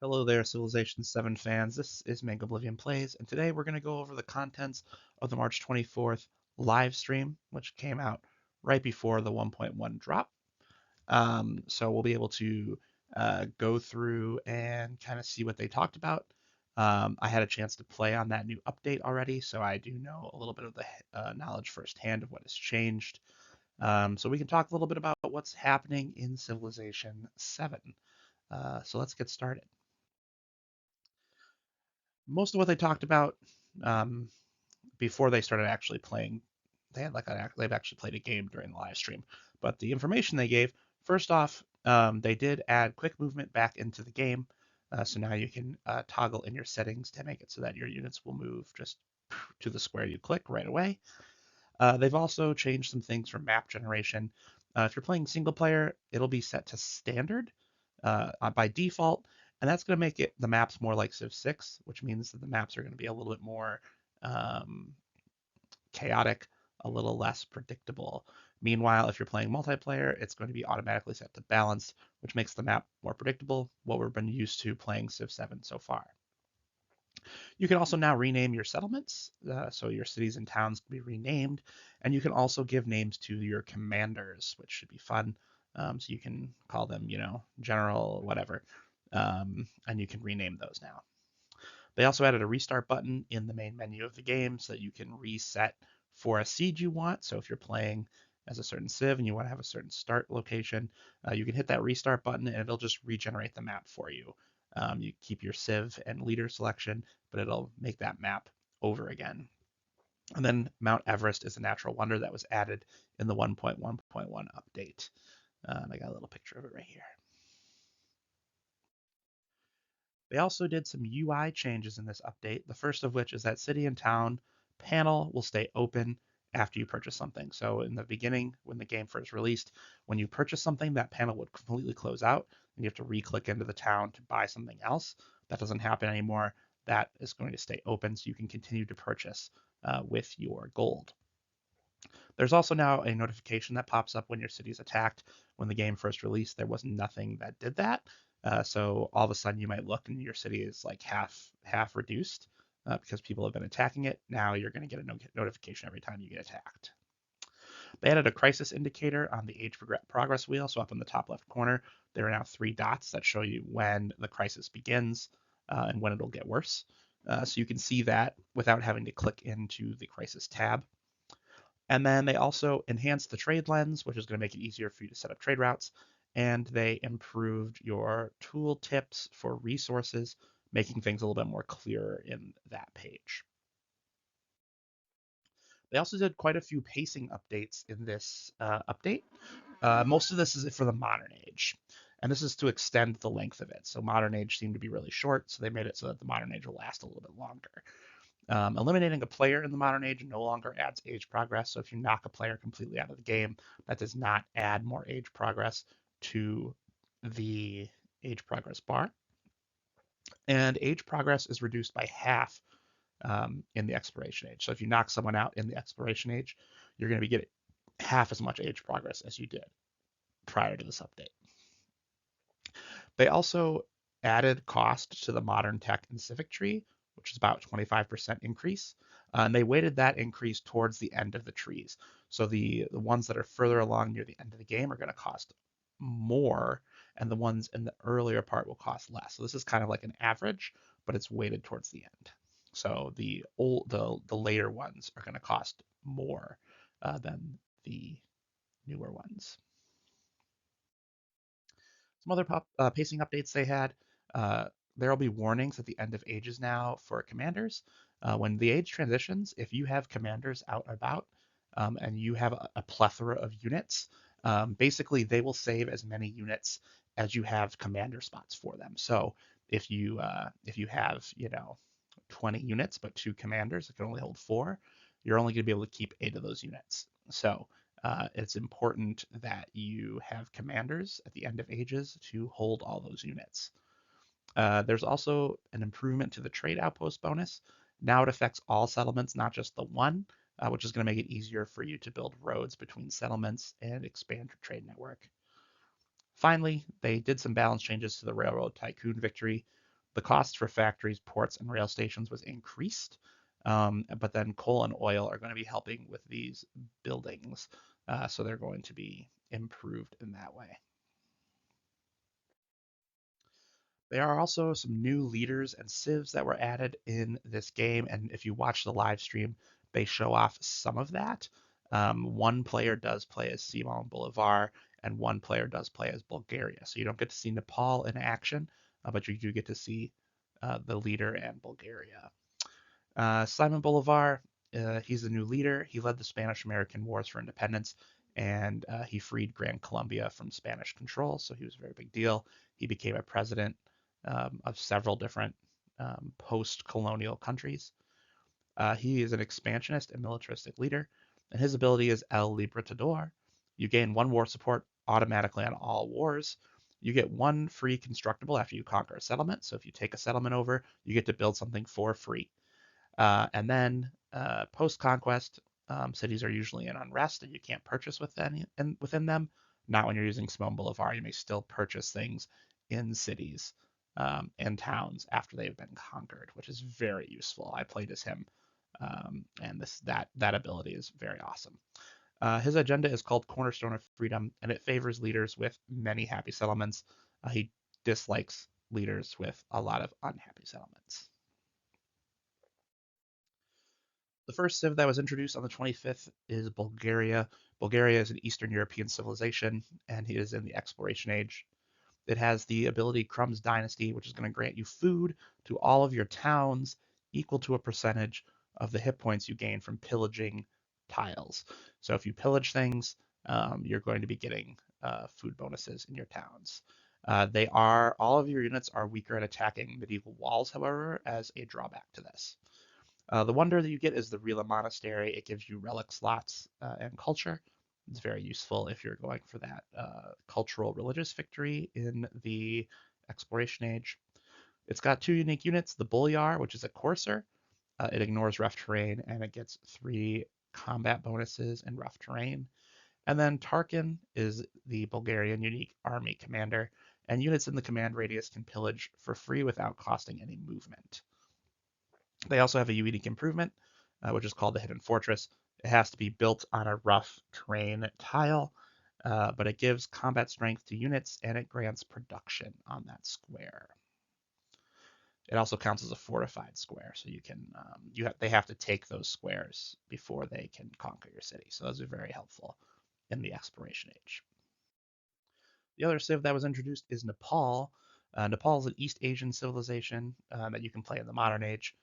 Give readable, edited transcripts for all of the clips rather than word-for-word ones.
Hello there, Civilization VII fans. This is Mango Oblivion Plays, and today we're going to go over the contents of the March 24th live stream, which came out right before the 1.1 drop. So we'll be able to go through and kind of see what they talked about. I had a chance to play on that new update already, so I do know a little bit of the knowledge firsthand of what has changed. So we can talk a little bit about what's happening in Civilization VII. So let's get started. Most of what they talked about um, before they started actually playing, they've actually played a game during the live stream. But the information they gave, first off, they did add quick movement back into the game. So now you can toggle in your settings to make it so that your units will move just to the square you click right away. They've also changed some things for map generation. If you're playing single player, it'll be set to standard by default, and that's going to make the maps more like Civ 6, which means that the maps are going to be a little bit more um, chaotic, a little less predictable. Meanwhile, if you're playing multiplayer, it's going to be automatically set to balanced, which makes the map more predictable, what we've been used to playing Civ 7 so far. You can also now rename your settlements, so your cities and towns can be renamed, and you can also give names to your commanders, which should be fun. So you can call them, general, whatever, and you can rename those now. They also added a restart button in the main menu of the game so that you can reset for a siege you want. So if you're playing as a certain civ and you want to have a certain start location, you can hit that restart button and it'll just regenerate the map for you. You keep your civ and leader selection, but it'll make that map over again. And then Mount Everest is a natural wonder that was added in the 1.1.1 update. And I got a little picture of it right here. They also did some UI changes in this update, the first of which is that City and Town panel will stay open after you purchase something. So in the beginning, when the game first released, when you purchase something, that panel would completely close out and you have to re-click into the town to buy something else. That doesn't happen anymore. That is going to stay open so you can continue to purchase with your gold. There's also now a notification that pops up when your city is attacked. When the game first released, there was nothing that did that. So all of a sudden, you might look and your city is like half reduced because people have been attacking it. Now you're going to get a notification every time you get attacked. They added a crisis indicator on the age progress wheel. So up in the top left corner, there are now 3 dots that show you when the crisis begins and when it'll get worse. So you can see that without having to click into the crisis tab. And then they also enhanced the trade lens, which is going to make it easier for you to set up trade routes. And they improved your tool tips for resources, making things a little bit more clearer in that page. They also did quite a few pacing updates in this update. Most of this is for the modern age, and this is to extend the length of it. So modern age seemed to be really short, so they made it so that the modern age will last a little bit longer. Eliminating a player in the modern age no longer adds age progress. So if you knock a player completely out of the game, that does not add more age progress to the age progress bar. And age progress is reduced by half in the exploration age. So if you knock someone out in the exploration age, you're going to be getting half as much age progress as you did prior to this update. They also added cost to the modern tech and civic tree, which is about 25% increase. And they weighted that increase towards the end of the trees. So the ones that are further along near the end of the game are going to cost more, and the ones in the earlier part will cost less. So this is kind of like an average, but it's weighted towards the end. So the later ones are going to cost more than the newer ones. Some other pacing updates they had. Uh, there will be warnings at the end of ages now for commanders. When the age transitions, if you have commanders out about and you have a plethora of units, basically they will save as many units as you have commander spots for them. So if you have 20 units but 2 commanders that can only hold 4, you're only going to be able to keep 8 of those units. So it's important that you have commanders at the end of ages to hold all those units. There's also an improvement to the trade outpost bonus. Now it affects all settlements, not just the one, which is going to make it easier for you to build roads between settlements and expand your trade network. Finally, they did some balance changes to the Railroad Tycoon victory. The cost for factories, ports, and rail stations was increased, but then coal and oil are going to be helping with these buildings, so they're going to be improved in that way. There are also some new leaders and civs that were added in this game, and if you watch the live stream, they show off some of that. One player does play as Simon Bolivar, and one player does play as Bulgaria. So you don't get to see Nepal in action, but you do get to see the leader and Bulgaria. Simon Bolivar, he's the new leader. He led the Spanish-American Wars for Independence, and he freed Gran Colombia from Spanish control, so he was a very big deal. He became a president of several different post-colonial countries. He is an expansionist and militaristic leader, and his ability is El Libertador. You gain one war support automatically on all wars. You get one free constructible after you conquer a settlement. So if you take a settlement over, you get to build something for free. And then post-conquest, cities are usually in unrest and you can't purchase within them. Not when you're using Simon Bolivar. You may still purchase things in cities and towns after they've been conquered, which is very useful. I played as him, and that ability is very awesome. His agenda is called Cornerstone of Freedom, and it favors leaders with many happy settlements. He dislikes leaders with a lot of unhappy settlements. The first civ that was introduced on the 25th is Bulgaria. Bulgaria is an Eastern European civilization, and it is in the exploration age. It has the ability Crumb's Dynasty, which is going to grant you food to all of your towns equal to a percentage of the hit points you gain from pillaging tiles. So if you pillage things, you're going to be getting food bonuses in your towns. All of your units are weaker at attacking medieval walls, however, as a drawback to this. The wonder that you get is the Rila Monastery. It gives you relic slots and culture. It's very useful if you're going for that cultural religious victory in the exploration age. It's got two unique units, the Bolyar, which is a courser. It ignores rough terrain and it gets 3 combat bonuses in rough terrain. And then Tarkin is the Bulgarian unique army commander, and units in the command radius can pillage for free without costing any movement. They also have a unique improvement, which is called the Hidden Fortress. It has to be built on a rough terrain tile, but it gives combat strength to units and it grants production on that square. It also counts as a fortified square, so they have to take those squares before they can conquer your city. So those are very helpful in the exploration age. The other civ that was introduced is Nepal. Nepal is an East Asian civilization that you can play in the modern age.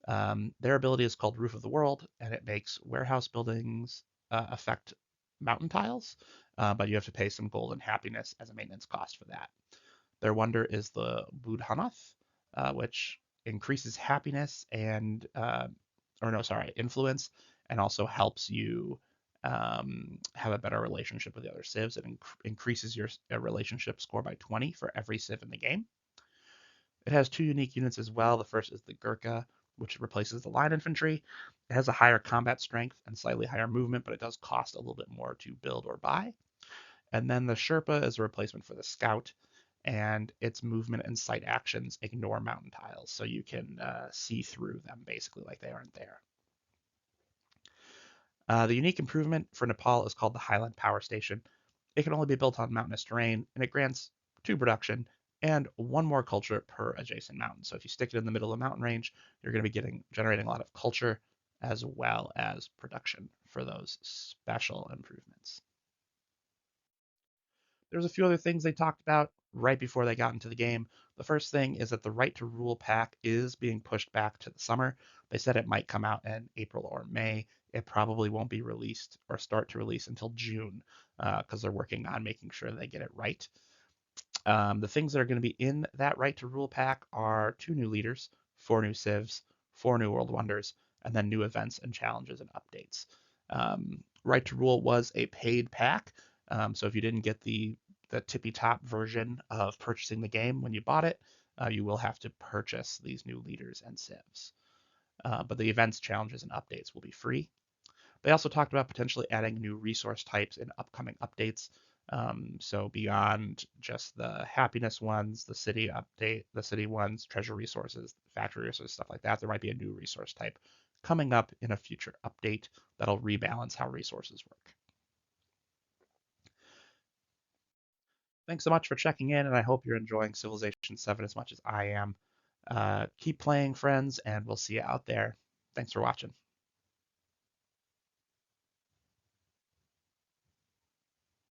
Their ability is called Roof of the World, and it makes warehouse buildings affect mountain tiles, but you have to pay some gold and happiness as a maintenance cost for that. Their wonder is the Budhanath, which increases happiness influence, and also helps you have a better relationship with the other civs. It increases your relationship score by 20 for every civ in the game. It has 2 unique units as well. The first is the Gurkha, which replaces the line infantry. It has a higher combat strength and slightly higher movement, but it does cost a little bit more to build or buy. And then the Sherpa is a replacement for the Scout, and its movement and sight actions ignore mountain tiles, so you can see through them basically like they aren't there. The unique improvement for Nepal is called the Highland Power Station. It can only be built on mountainous terrain, and it grants 2 production and 1 more culture per adjacent mountain. So if you stick it in the middle of a mountain range, you're going to be generating a lot of culture as well as production for those special improvements. There's a few other things they talked about right before they got into the game. The first thing is that the Right to Rule pack is being pushed back to the summer. They said it might come out in April or May. It probably won't be released or start to release until June because they're working on making sure they get it right. The things that are going to be in that Right to Rule pack are 2 new leaders, 4 new civs, 4 new world wonders, and then new events and challenges and updates. Right to Rule was a paid pack, so if you didn't get the tippy top version of purchasing the game when you bought it, you will have to purchase these new leaders and civs. But the events, challenges, and updates will be free. They also talked about potentially adding new resource types in upcoming updates. So beyond just the happiness ones, the city update, the city ones, treasure resources, factory resources, stuff like that, there might be a new resource type coming up in a future update that'll rebalance how resources work. Thanks so much for checking in, and I hope you're enjoying Civilization 7 as much as I am. Keep playing, friends, and we'll see you out there. Thanks for watching.